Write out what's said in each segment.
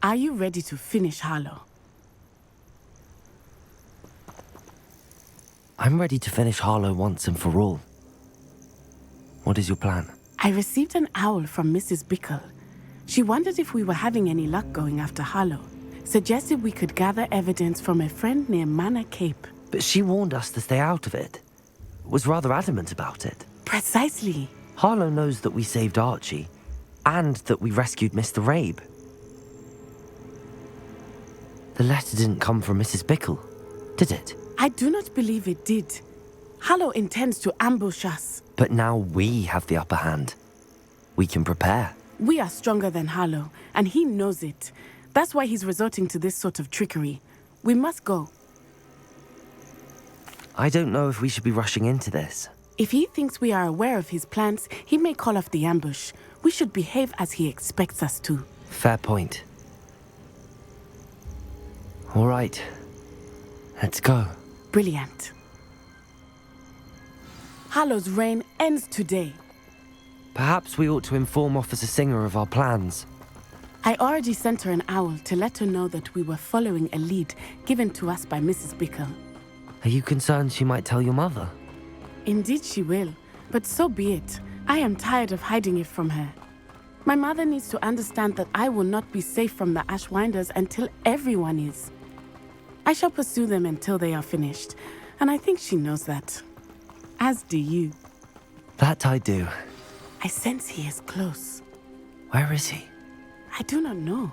Are you ready to finish Harlow? I'm ready to finish Harlow once and for all. What is your plan? I received an owl from Mrs. Bickle. She wondered if we were having any luck going after Harlow. Suggested we could gather evidence from a friend near Manor Cape. But she warned us to stay out of it. Was rather adamant about it. Precisely. Harlow knows that we saved Archie, and that we rescued Mr. Rabe. The letter didn't come from Mrs. Bickle, did it? I do not believe it did. Harlow intends to ambush us. But now we have the upper hand. We can prepare. We are stronger than Harlow, and he knows it. That's why he's resorting to this sort of trickery. We must go. I don't know if we should be rushing into this. If he thinks we are aware of his plans, he may call off the ambush. We should behave as he expects us to. Fair point. All right. Let's go. Brilliant. Harlow's reign ends today. Perhaps we ought to inform Officer Singer of our plans. I already sent her an owl to let her know that we were following a lead given to us by Mrs. Bickle. Are you concerned she might tell your mother? Indeed she will, but so be it. I am tired of hiding it from her. My mother needs to understand that I will not be safe from the Ashwinders until everyone is. I shall pursue them until they are finished, and I think she knows that. As do you. That I do. I sense he is close. Where is he? I do not know.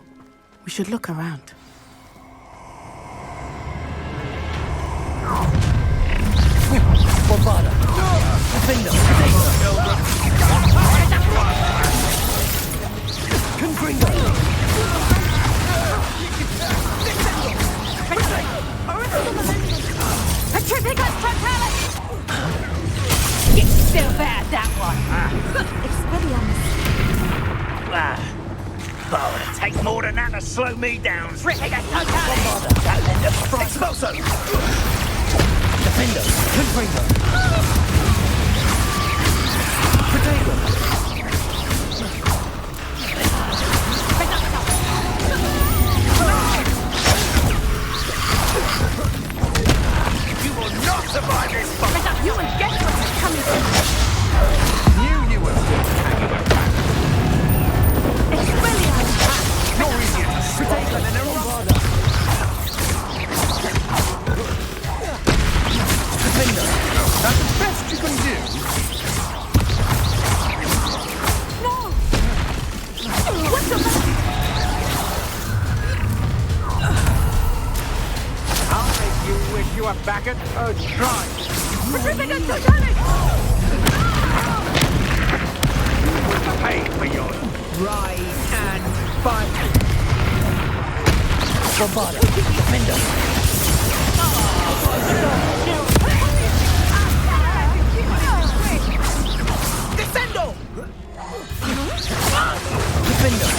We should look around. Bombarda! Defender! Confringo! It's still bad, that one. Expelliarmus. Oh, it'd take more than that to slow me down. Bombarda! Expulso! Defender! Confringo! Protego! You will not survive this fight. You will get what's coming to you. Knew you were still hanging around. Expelliarmus. You're easier to spot than an Bombarda! Defender! That's the best you can do. No. What's the matter? I'll make you wish you were back at Drive. Pacifica Titanic! Pay for your ride and fight. Bombarda! Defender! Descendo! Defender!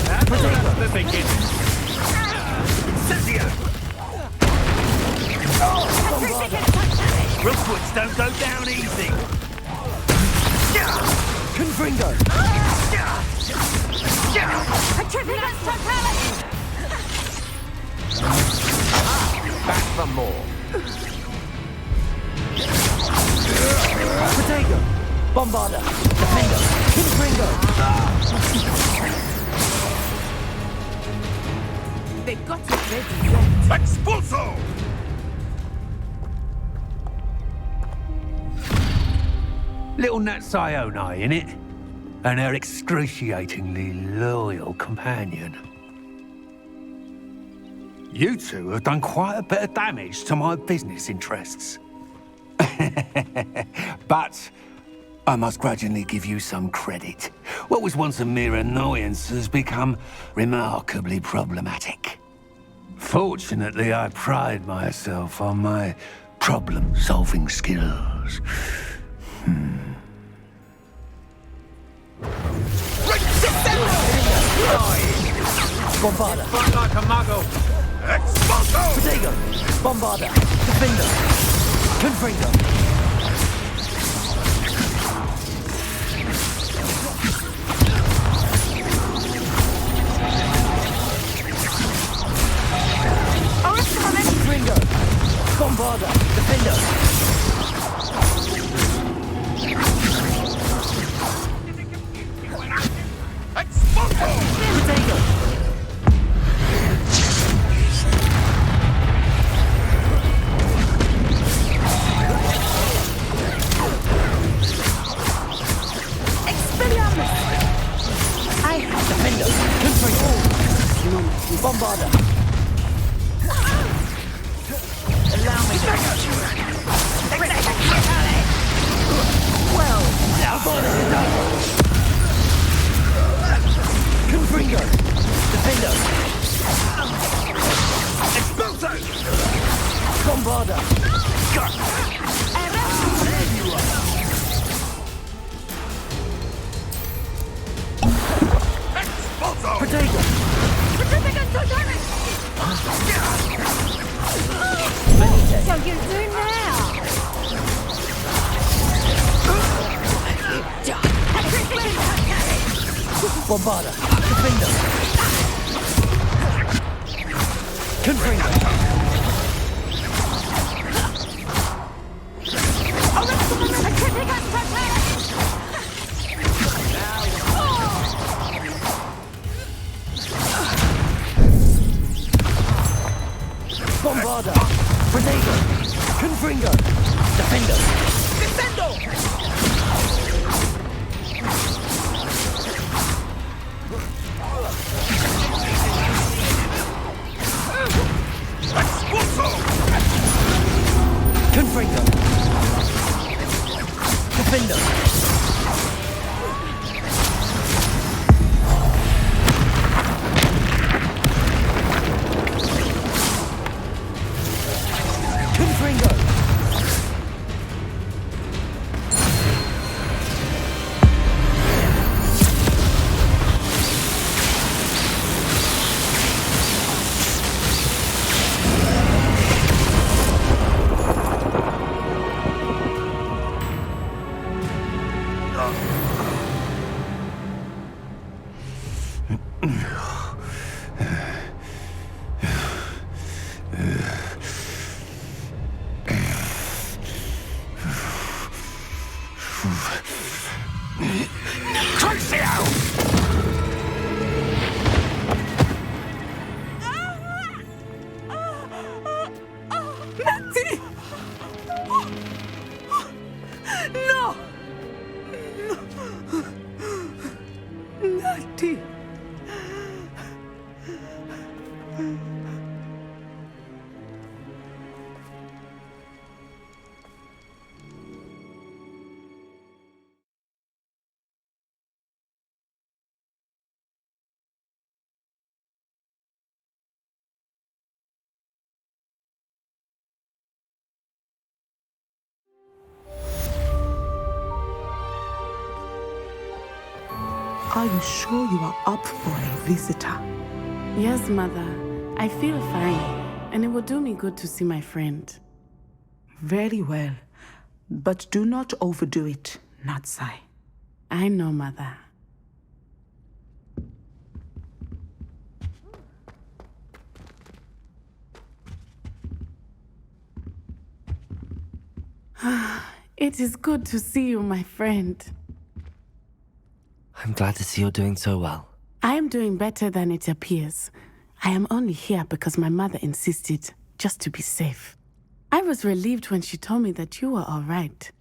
That's the beginning. Cynthia! Rookwoods don't go down easy. Confringo! Pacifica Titanic! Back for more. Protego! Bombarda! Defender! Confringo! They've got it ready. Expulso! Little Nat Sione, innit? And her excruciatingly loyal companion. You two have done quite a bit of damage to my business interests. But I must grudgingly give you some credit. What was once a mere annoyance has become remarkably problematic. Fortunately, I pride myself on my problem-solving skills. Bombarda! Fight like a muggle! Expulso! Protego! Bombarda! Defender! Confringo. Confringo. Bombarda. Defender. Potato. I have Defender. Confringo. Bombarda. Allow me to... Well, Bombarda is done. Confringo. Defender. Expulso. Bombarda. There you are. Potato. So you do now. Bombarda. Defender. Confringo. Bombarda. Potato. Confringo. Defender. Defendo. Confringo. Defender. Confringo. No! Natty! Are you sure you are up for a visitor? Yes, Mother. I feel fine, and it will do me good to see my friend. Very well. But do not overdo it, Natsai. I know, Mother. It is good to see you, my friend. I'm glad to see you're doing so well. I am doing better than it appears. I am only here because my mother insisted, just to be safe. I was relieved when she told me that you were all right.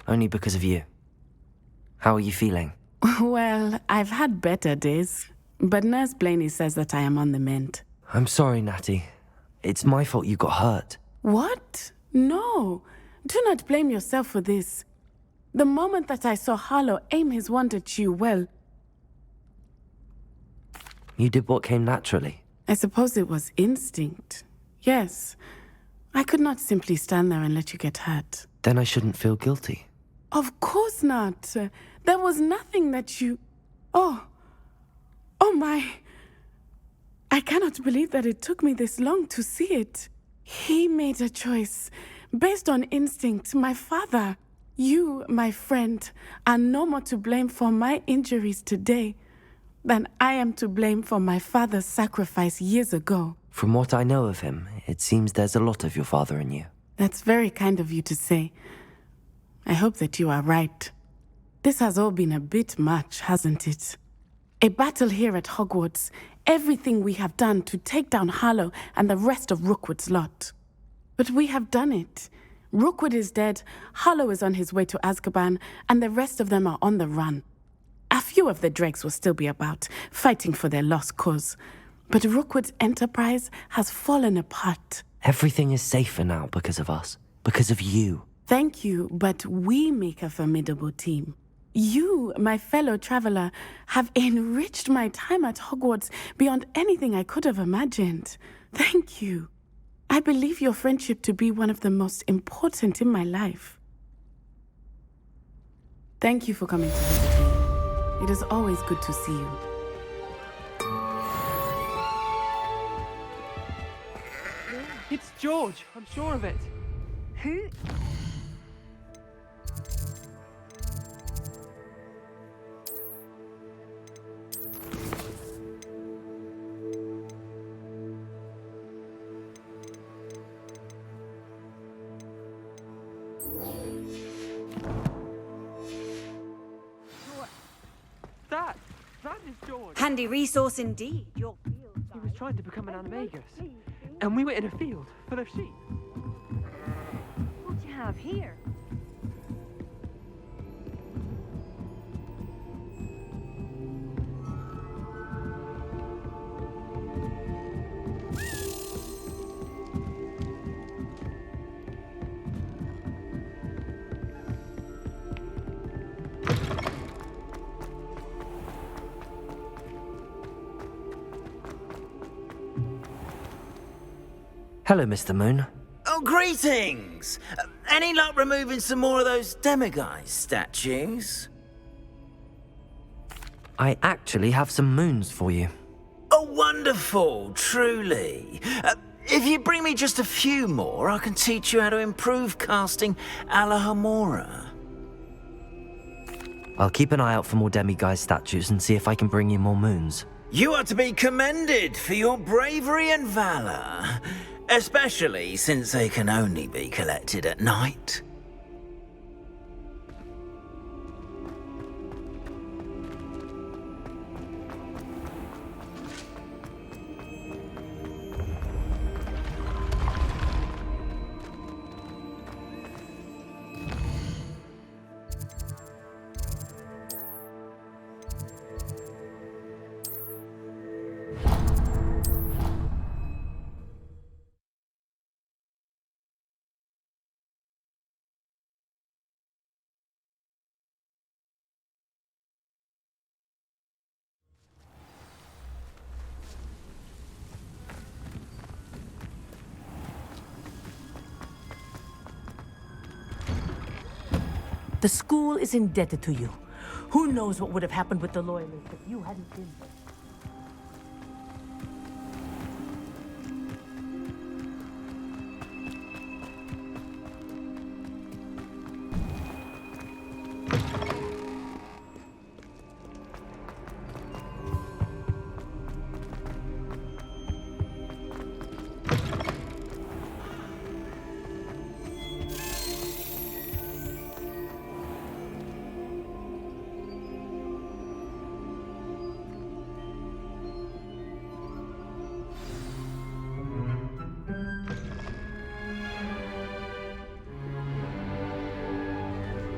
Only because of you. How are you feeling? Well, I've had better days, but Nurse Blaney says that I am on the mend. I'm sorry, Natty. It's my fault you got hurt. What? No. Do not blame yourself for this. The moment that I saw Harlow aim his wand at you, well, You did what came naturally. I suppose it was instinct. Yes. I could not simply stand there and let you get hurt. Then I shouldn't feel guilty. Of course not. There was nothing that you... Oh my... I cannot believe that it took me this long to see it. He made a choice based on instinct. My father, you, my friend, are no more to blame for my injuries today than I am to blame for my father's sacrifice years ago. From what I know of him, it seems there's a lot of your father in you. That's very kind of you to say. I hope that you are right. This has all been a bit much, hasn't it? A battle here at Hogwarts, everything we have done to take down Harlow and the rest of Rookwood's lot. But we have done it. Rookwood is dead, Harlow is on his way to Azkaban, and the rest of them are on the run. A few of the dregs will still be about, fighting for their lost cause. But Rookwood's enterprise has fallen apart. Everything is safer now because of us, because of you. Thank you, but we make a formidable team. You, my fellow traveler, have enriched my time at Hogwarts beyond anything I could have imagined. Thank you. I believe your friendship to be one of the most important in my life. Thank you for coming to visit me. It is always good to see you. It's George, I'm sure of it. Who? That is George. Handy resource indeed. Your field He was trying to become an animagus. And we were in a field full of sheep. What do you have here? Hello, Mr. Moon. Oh, greetings! Any luck removing some more of those demiguise statues? I actually have some moons for you. Oh, wonderful, truly. If you bring me just a few more, I can teach you how to improve casting Alohomora. I'll keep an eye out for more demiguise statues and see if I can bring you more moons. You are to be commended for your bravery and valor. Especially since they can only be collected at night. The school is indebted to you. Who knows what would have happened with the loyalists if you hadn't been there?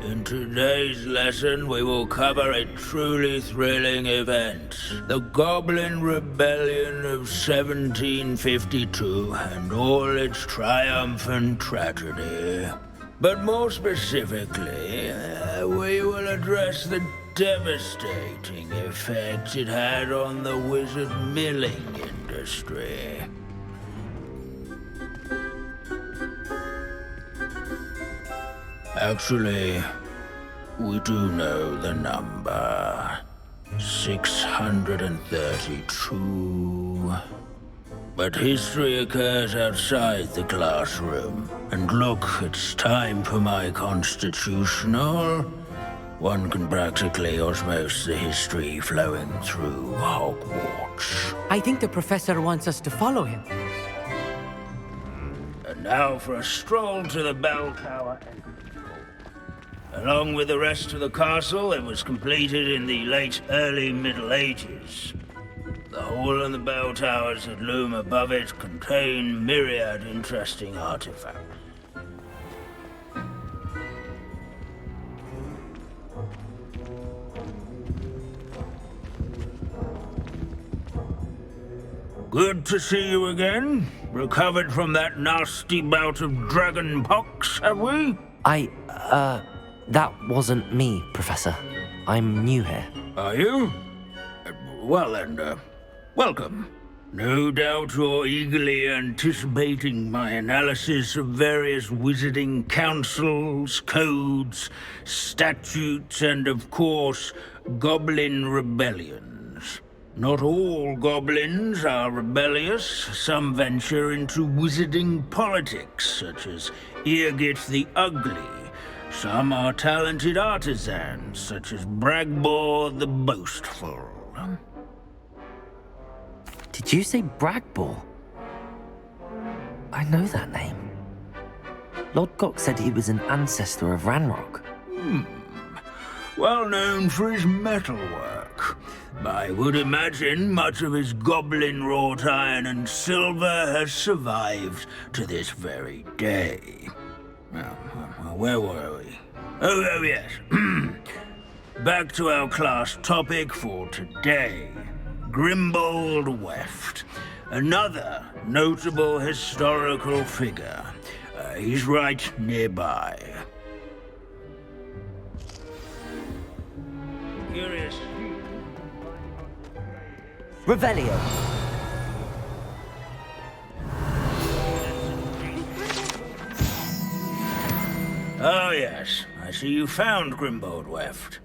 In today's lesson, we will cover a truly thrilling event. The Goblin Rebellion of 1752 and all its triumphant tragedy. But more specifically, we will address the devastating effect it had on the wizard milling industry. Actually, we do know the number. 632. But history occurs outside the classroom. And look, it's time for my constitutional. One can practically osmose the history flowing through Hogwarts. I think the professor wants us to follow him. And now for a stroll to the bell tower entrance hall. Along with the rest of the castle, it was completed in the early Middle Ages. The hall and the bell towers that loom above it contain myriad interesting artifacts. Good to see you again. Recovered from that nasty bout of dragon pox, have we? That wasn't me, Professor. I'm new here. Are you? Well then, welcome. No doubt you're eagerly anticipating my analysis of various wizarding councils, codes, statutes, and of course, goblin rebellions. Not all goblins are rebellious. Some venture into wizarding politics, such as Eargit the Ugly. Some are talented artisans, such as Bragbor the Boastful. Did you say Bragbor? I know that name. Lodgok said he was an ancestor of Ranrock. Well known for his metalwork. I would imagine much of his goblin-wrought iron and silver has survived to this very day. Where were we? Oh yes. Back to our class topic for today. Grimbold Weft. Another notable historical figure. He's right nearby. Curious. Revelio. Oh yes, I see you found Grimbold Weft.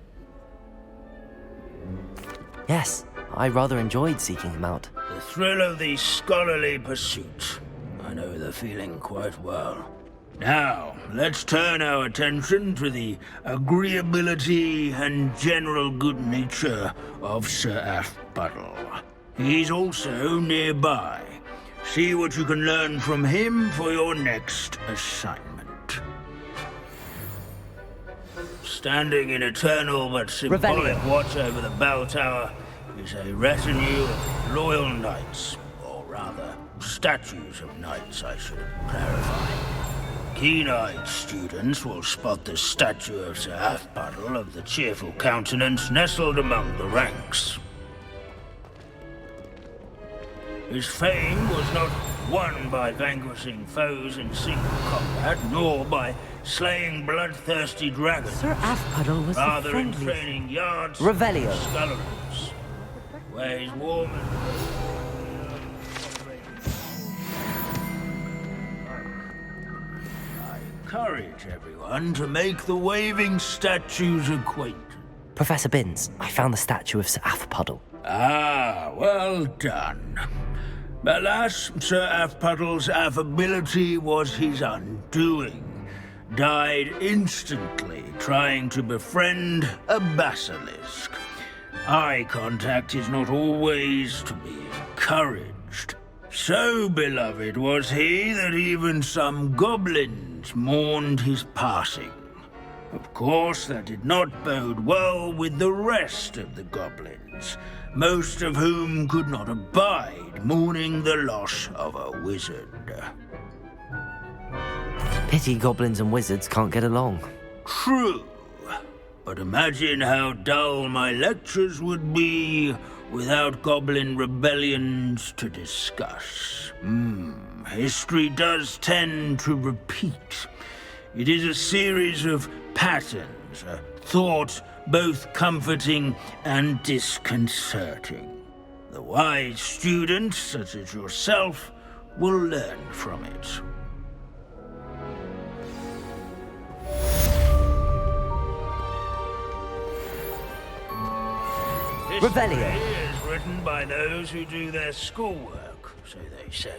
Yes, I rather enjoyed seeking him out. The thrill of the scholarly pursuit. I know the feeling quite well. Now, let's turn our attention to the agreeability and general good nature of Sir Athbuddle. He's also nearby. See what you can learn from him for your next assignment. Standing in eternal but symbolic watch over the bell tower is a retinue of loyal knights, or rather, statues of knights, I should clarify. Keen-eyed students will spot the statue of Sir Athbuddle of the cheerful countenance nestled among the ranks. His fame was not won by vanquishing foes in single combat, nor by slaying bloodthirsty dragons. Sir Athbuddle was rather the in friendliest. training yards Revelio. and sculleries, where his warm and encourage everyone to make the waving statues acquainted. Professor Binns, I found the statue of Sir Athbuddle. Ah, well done. Alas, Sir Athbuddle's affability was his undoing. Died instantly trying to befriend a basilisk. Eye contact is not always to be encouraged. So beloved was he that even some goblins mourned his passing. Of course, that did not bode well with the rest of the goblins, most of whom could not abide mourning the loss of a wizard. Pity goblins and wizards can't get along. True, but imagine how dull my lectures would be without goblin rebellions to discuss. History does tend to repeat. It is a series of patterns, a thought both comforting and disconcerting. The wise student, such as yourself, will learn from it. Revelio. History is written by those who do their schoolwork. so they say.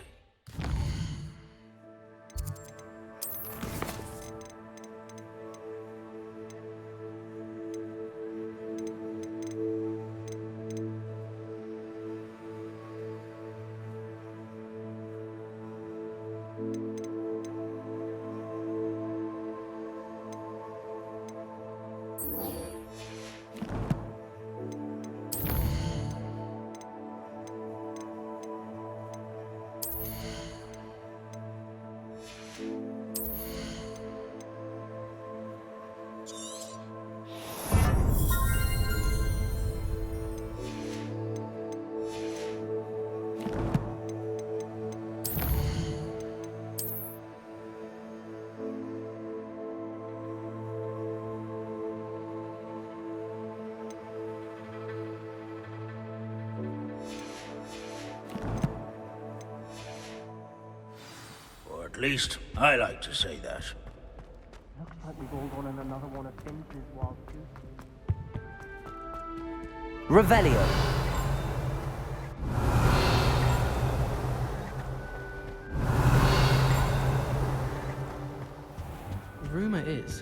At least, I like to say that. Looks like we've all gone on another one of Finch's wild goose. Revelio. Rumor is.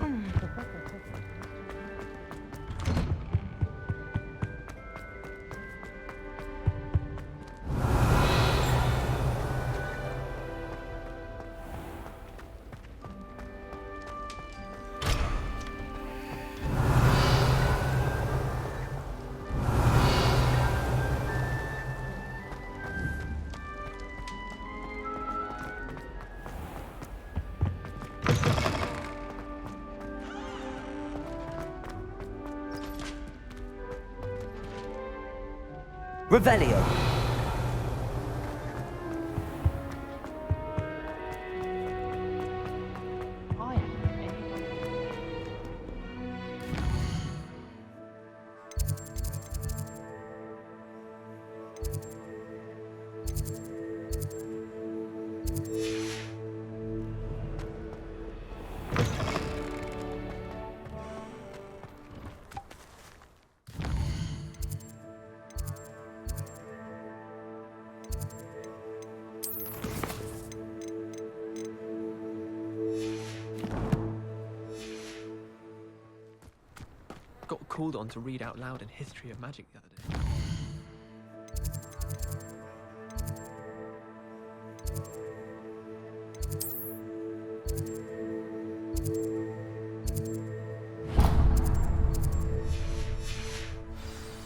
Revelio. Got called on to read out loud in History of Magic the other day.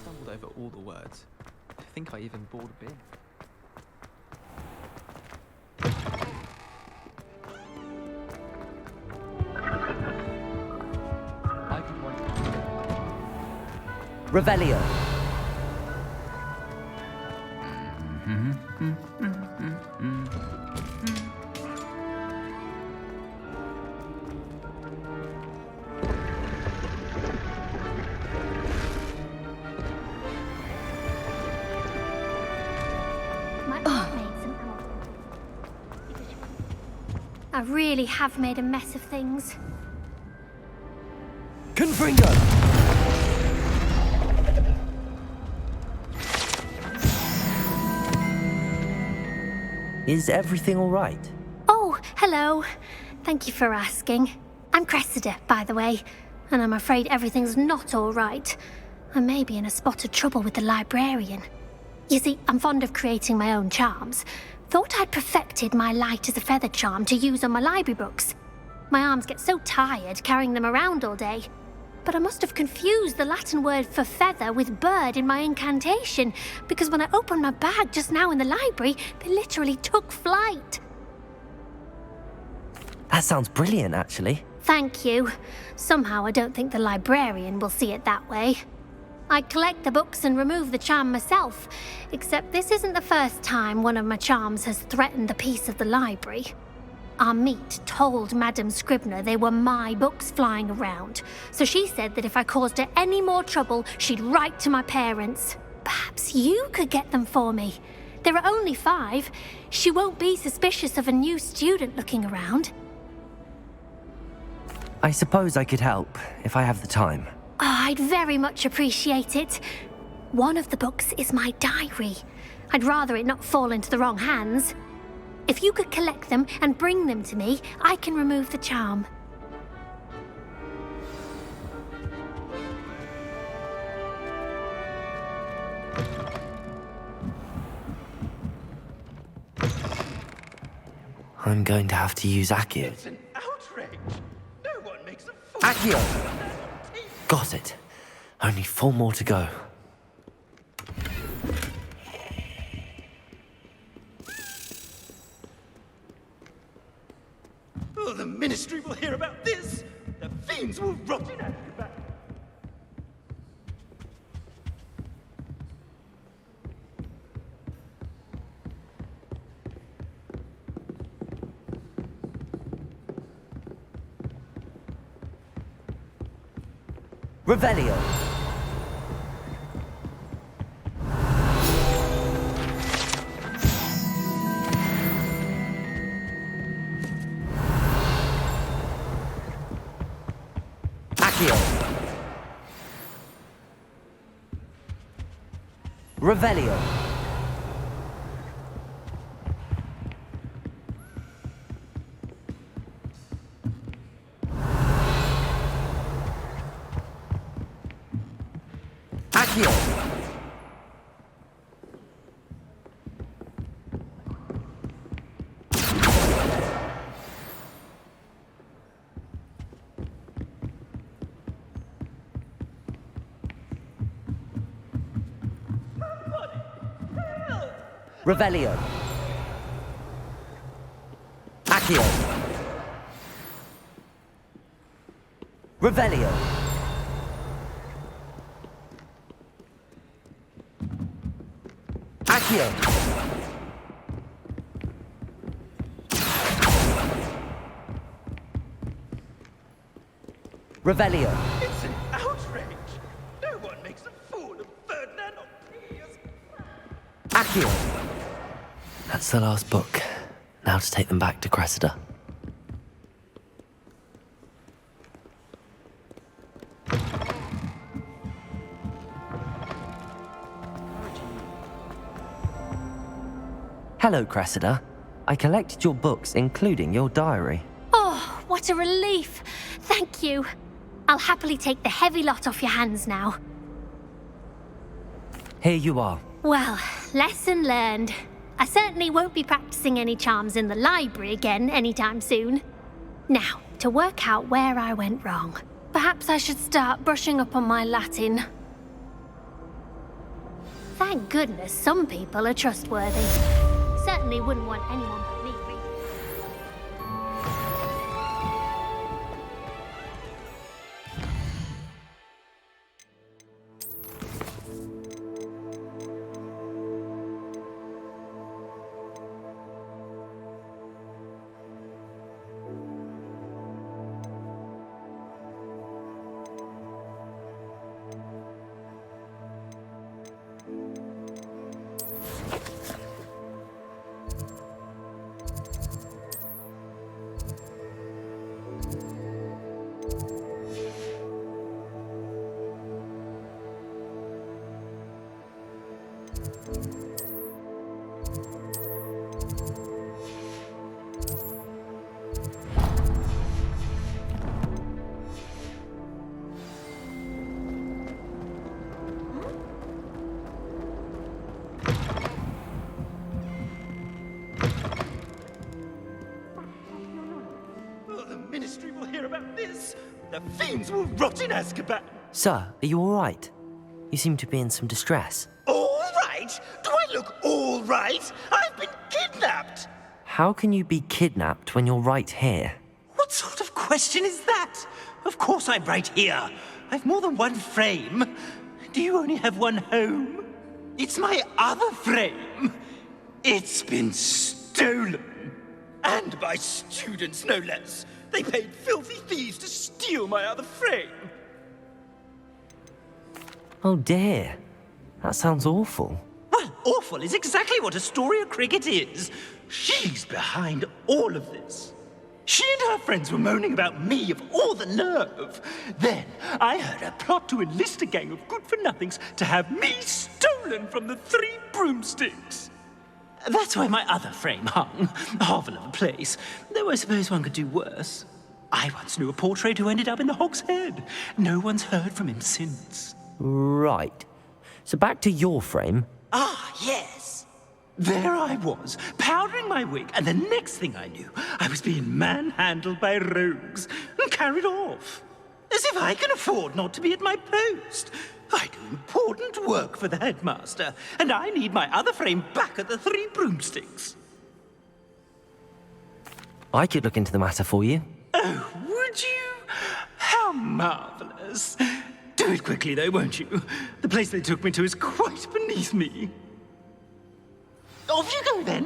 Stumbled over all the words. I think I even bought a bin. Revelio. I really have made a mess of things. Confringo. Is everything all right? Oh, hello. Thank you for asking. I'm Cressida, by the way, and I'm afraid everything's not all right. I may be in a spot of trouble with the librarian. You see, I'm fond of creating my own charms. Thought I'd perfected my light as a feather charm to use on my library books. My arms get so tired carrying them around all day. But I must have confused the Latin word for feather with bird in my incantation, because when I opened my bag just now in the library, they literally took flight. That sounds brilliant, actually. Thank you. Somehow I don't think the librarian will see it that way. I collect the books and remove the charm myself, except this isn't the first time one of my charms has threatened the peace of the library. Our meet told Madame Scribner they were my books flying around, so she said that if I caused her any more trouble, she'd write to my parents. Perhaps you could get them for me. There are only 5. She won't be suspicious of a new student looking around. I suppose I could help, if I have the time. Oh, I'd very much appreciate it. One of the books is my diary. I'd rather it not fall into the wrong hands. If you could collect them and bring them to me, I can remove the charm. I'm going to have to use Accio. It's an outrage. No one makes a fool. Accio! Got it. Only 4 more to go. Oh, the Ministry will hear about this. The fiends will rot in Azkaban. Revelio. Accio. Revelio. Accio. Revelio. Accio. Revelio. Accio. Revelio. It's an outrage. No one makes a fool of Ferdinand or Piers. Accio. That's the last book. Now to take them back to Cressida. Hello, Cressida. I collected your books, including your diary. Oh, what a relief. Thank you. I'll happily take the heavy lot off your hands now. Here you are. Well, lesson learned. I certainly won't be practicing any charms in the library again anytime soon. Now, to work out where I went wrong. Perhaps I should start brushing up on my Latin. Thank goodness some people are trustworthy. Certainly wouldn't want anyone but me reading. Ministry will hear about this. The fiends will rot in Azkaban. Sir, are you all right? You seem to be in some distress. All right? Do I look all right? I've been kidnapped. How can you be kidnapped when you're right here? What sort of question is that? Of course I'm right here. I've more than one frame. Do you only have one home? It's my other frame. It's been stolen. And by students, no less. They paid filthy thieves to steal my other frame. Oh dear. That sounds awful. Well, awful is exactly what Astoria Cricket is. She's behind all of this. She and her friends were moaning about me of all the nerve. Then I heard her plot to enlist a gang of good-for-nothings to have me stolen from the 3 broomsticks. That's where my other frame hung. A hovel of a place. Though I suppose one could do worse. I once knew a portrait who ended up in the Hog's Head. No one's heard from him since. Right. So back to your frame. Ah, yes. There I was, powdering my wig, and the next thing I knew, I was being manhandled by rogues and carried off. As if I can afford not to be at my post. I do important work for the headmaster, and I need my other frame back at the 3 broomsticks. I could look into the matter for you. Oh, would you? How marvelous. Do it quickly, though, won't you? The place they took me to is quite beneath me. Off you go, then.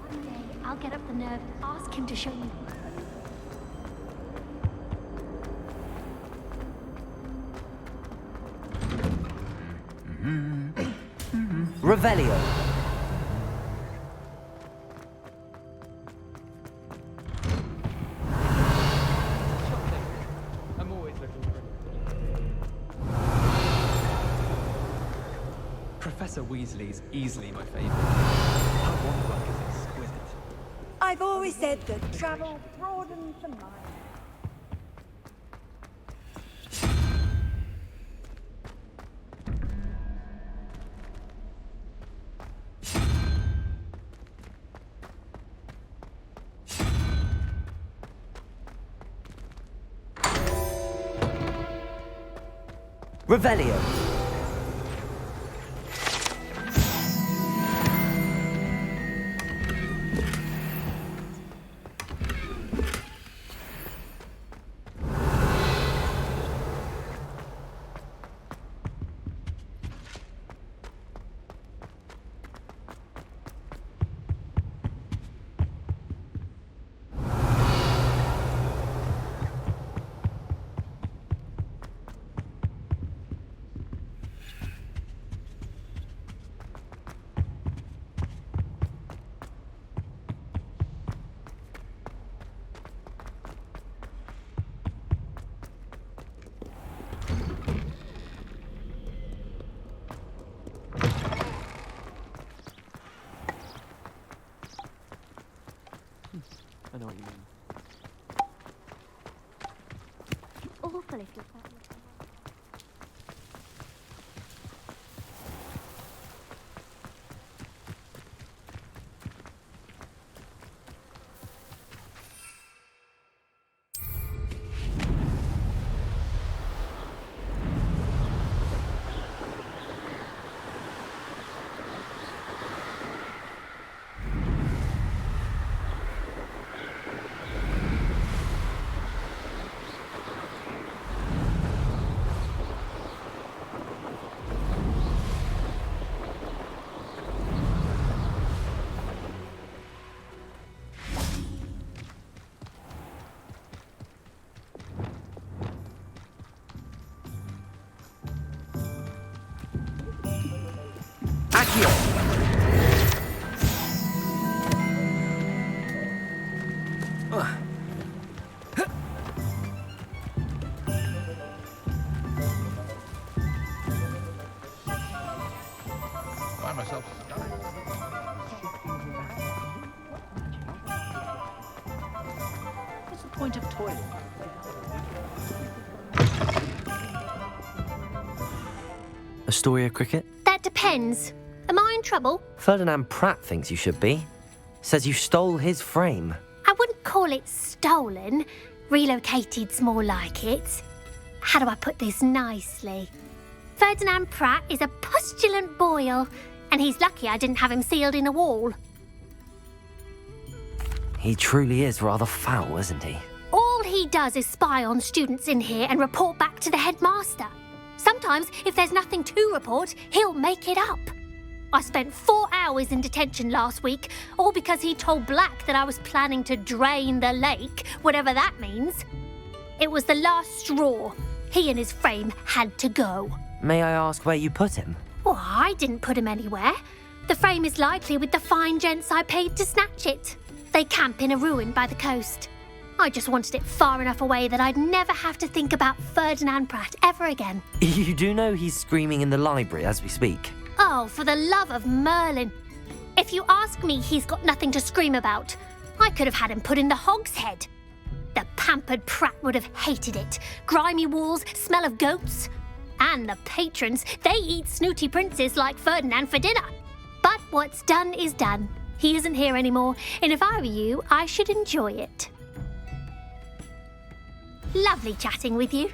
One day, I'll get up the nerve and ask him to show me. Revelio. I'm always looking for Professor Weasley's easily my favorite. Her wand work is exquisite. I've always said that travel broadens the mind. Revelio. I know what you mean. Awful if you're that. What's the point of toiling? Astoria Cricket? That depends. Am I in trouble? Ferdinand Pratt thinks you should be. Says you stole his frame. I wouldn't call it stolen. Relocated's more like it. How do I put this nicely? Ferdinand Pratt is a postulant boil, and he's lucky I didn't have him sealed in a wall. He truly is rather foul, isn't he? All he does is spy on students in here and report back to the headmaster. Sometimes, if there's nothing to report, he'll make it up. I spent 4 hours in detention last week, all because he told Black that I was planning to drain the lake, whatever that means. It was the last straw. He and his frame had to go. May I ask where you put him? Well, I didn't put him anywhere. The frame is likely with the fine gents I paid to snatch it. They camp in a ruin by the coast. I just wanted it far enough away that I'd never have to think about Ferdinand Pratt ever again. You do know he's screaming in the library as we speak. Oh, for the love of Merlin. If you ask me, he's got nothing to scream about. I could have had him put in the hogshead. The pampered Pratt would have hated it. Grimy walls, smell of goats. And the patrons, they eat snooty princes like Ferdinand for dinner. But what's done is done. He isn't here anymore, and if I were you, I should enjoy it. Lovely chatting with you.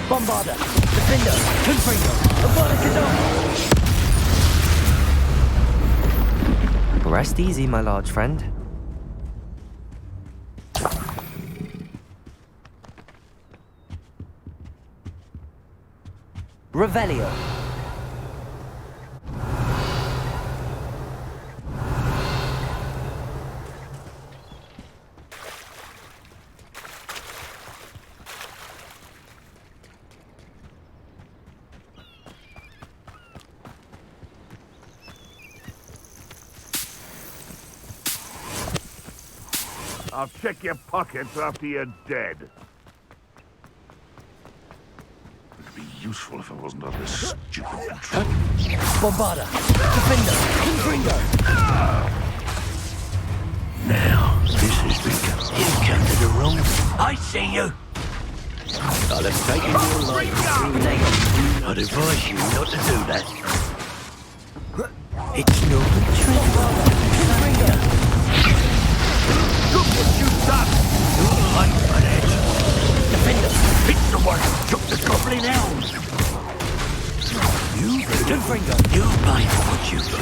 Bombarder! Defender! Confringo! Abadicadabra! Rest easy, my large friend. Revelio! I'll check your pockets after you're dead. It'd be useful if I wasn't on this stupid trip. Bombarder! Defender! Confringo! Now, this is become... You've come to the wrong... I see you. I'll have taken your life through nature. I'd advise you not to do that. It's not a trick. Look what you've done! You're right for that. Defender! It's the one who took the goblin elm! You pay for what you've done.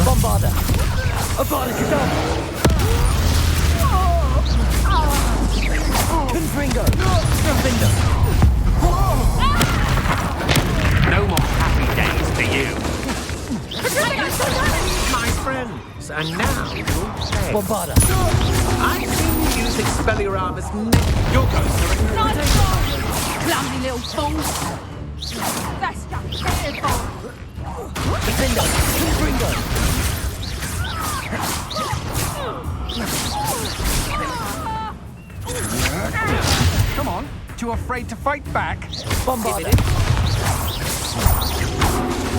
Bombarder! Abadicadabra! Confringo! Defender! clear out of his neck. You'll go, sir. Clumsy little fool. That's just pitiful. Defender! Confringo! Come on. Too afraid to fight back? Bombarder!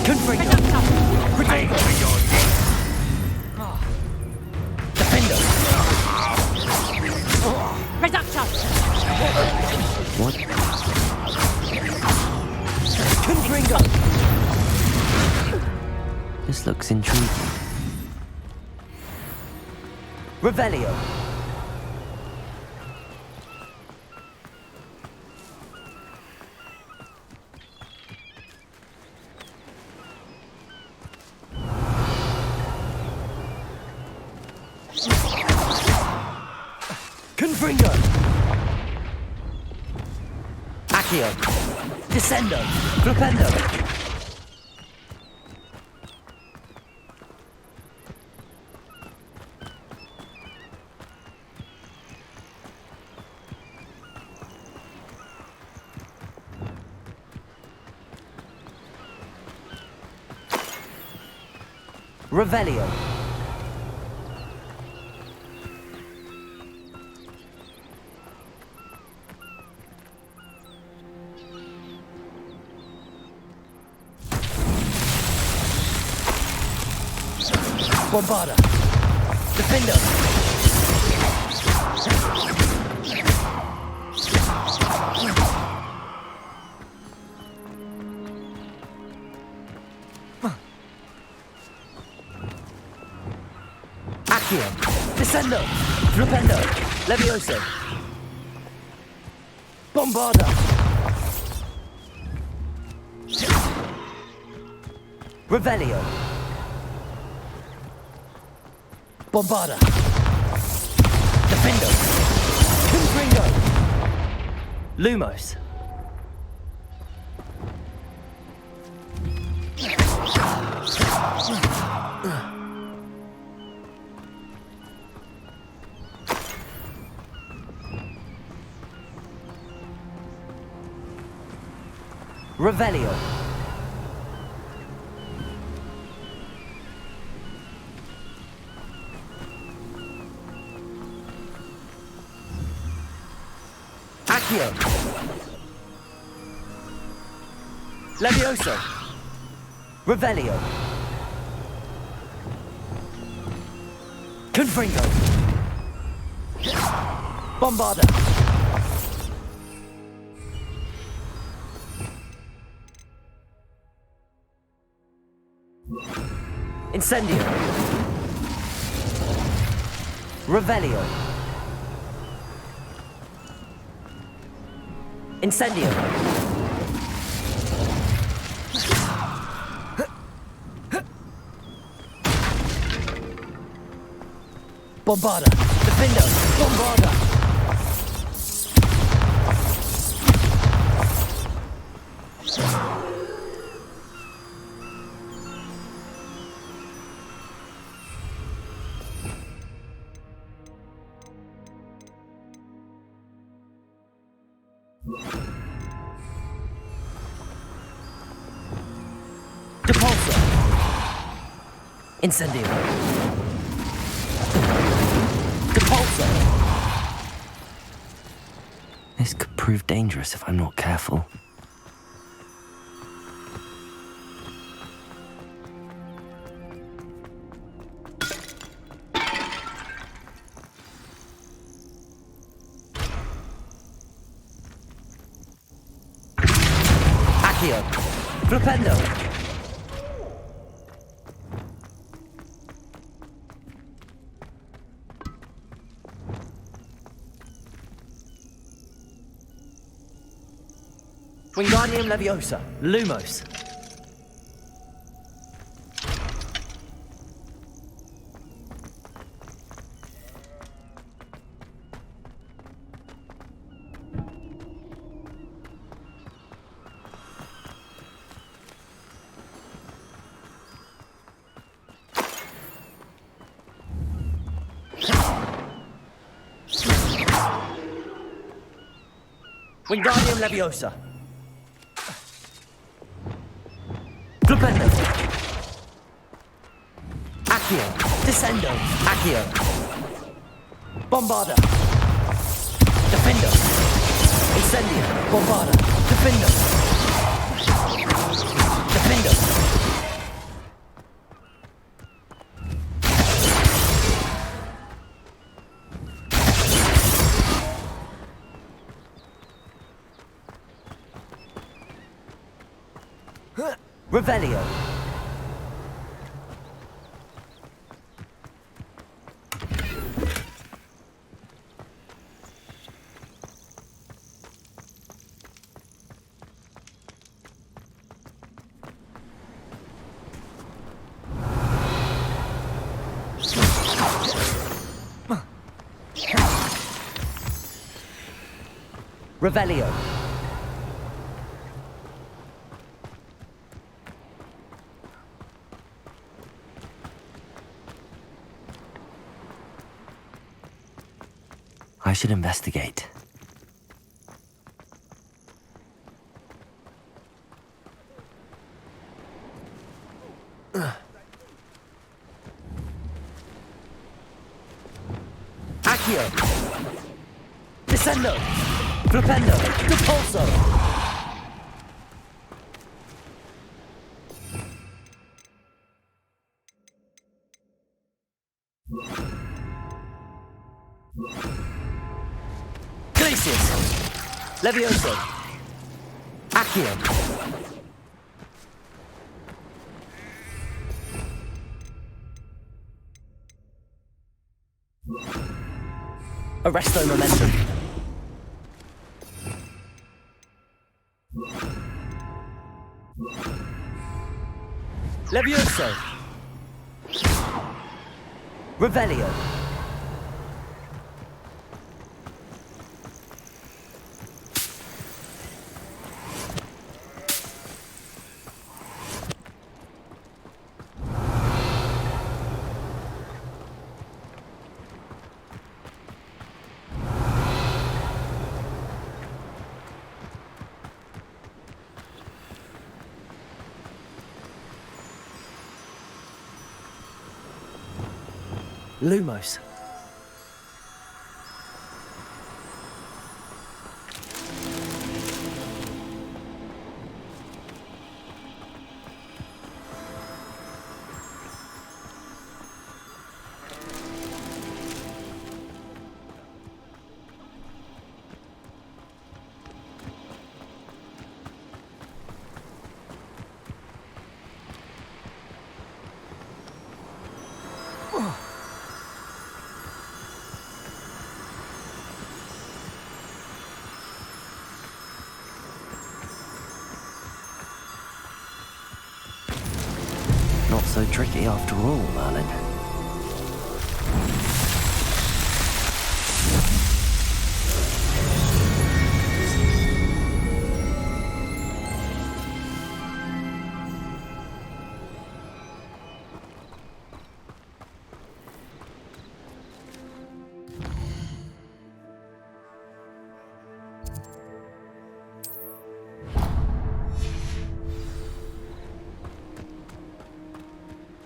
Confringo! Protego! Defender! Reduction! What? Confringo! This looks intriguing. Revelio! Confringo! Accio! Descendo! Flipendo! Revelio. Bombarda. Defender. Accio. Descendo. Flipendo. Levioso. Bombarda. Revelio. Bombarda. Defendo. Confringo. Lumos. Revelio. Accio. Levioso. Revelio. Confringo. Bombarda. Incendio. Revelio. Incendio. Bombarda. Defender. Bombarda. Depulso. Incendio. Depulso. This could prove dangerous if I'm not careful. Accio. Flipendo. Wingardium Leviosa. Lumos. Wingardium Leviosa. Flipendo. Accio. Descendo. Accio. Bombarda. Defendo. Incendio. Bombarda. Defendo. Defendo. Revelio. Revelio. I should investigate. Accio! Descendo! Flipendo! Depulso! Levioso. Accio. Arresto momentum. Levioso. Revelio. Lumos. Not so tricky after all, Merlin.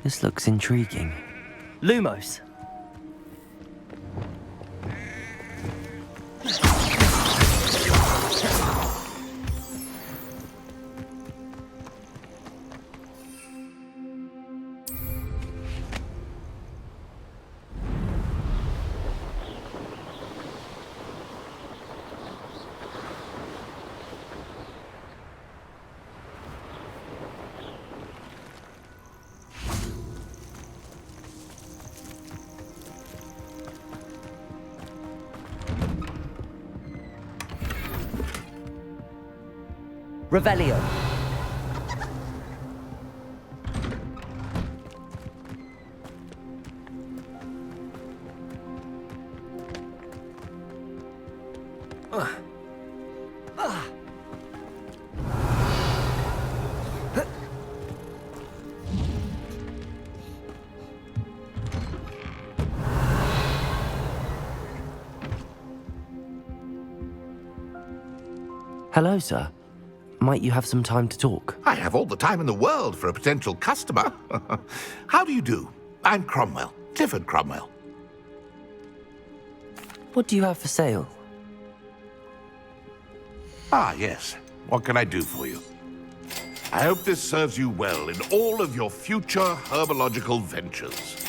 This looks intriguing. Lumos. Revelio. Hello, sir. Might you have some time to talk? I have all the time in the world for a potential customer. How do you do? I'm Cromwell, Clifford Cromwell. What do you have for sale? Ah, yes. What can I do for you? I hope this serves you well in all of your future herbological ventures.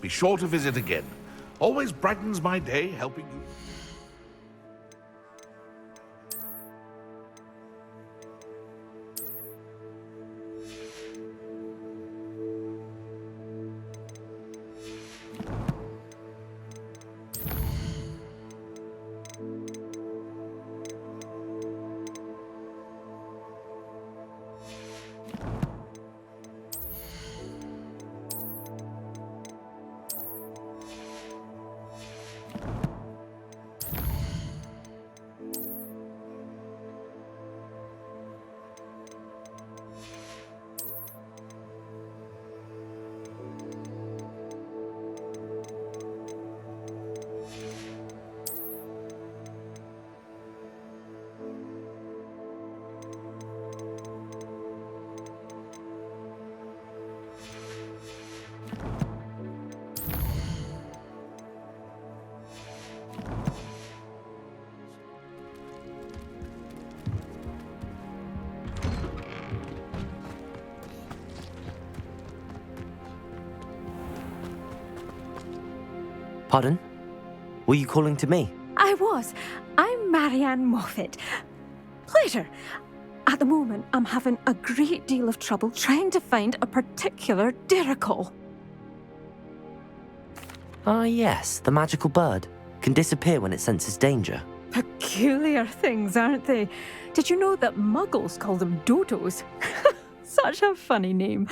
Be sure to visit again. Always brightens my day helping you. Pardon? Were you calling to me? I was. I'm Marianne Moffat. Pleasure. At the moment, I'm having a great deal of trouble trying to find a particular diricole. Ah, yes, the magical bird. Can disappear when it senses danger. Peculiar things, aren't they? Did you know that muggles call them dodos? Such a funny name.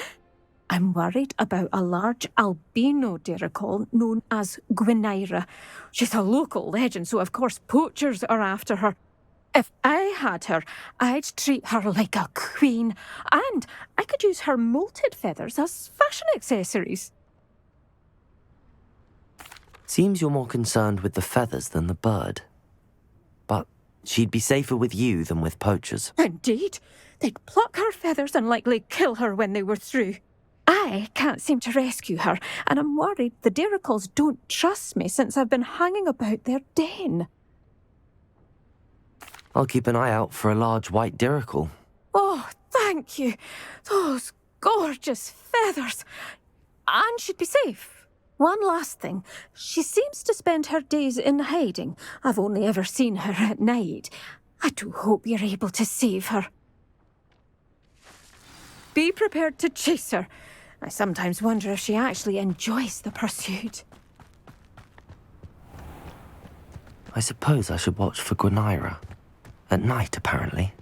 I'm worried about a large albino diricole known as Gwynaira. She's a local legend, so of course poachers are after her. If I had her, I'd treat her like a queen, and I could use her molted feathers as fashion accessories. Seems you're more concerned with the feathers than the bird. But she'd be safer with you than with poachers. Indeed. They'd pluck her feathers and likely kill her when they were through. I can't seem to rescue her, and I'm worried the diricoles don't trust me since I've been hanging about their den. I'll keep an eye out for a large white diricole. Oh, thank you. Those gorgeous feathers. And she'd be safe. One last thing. She seems to spend her days in hiding. I've only ever seen her at night. I do hope you're able to save her. Be prepared to chase her. I sometimes wonder if she actually enjoys the pursuit. I suppose I should watch for Gwynaira. At night, apparently.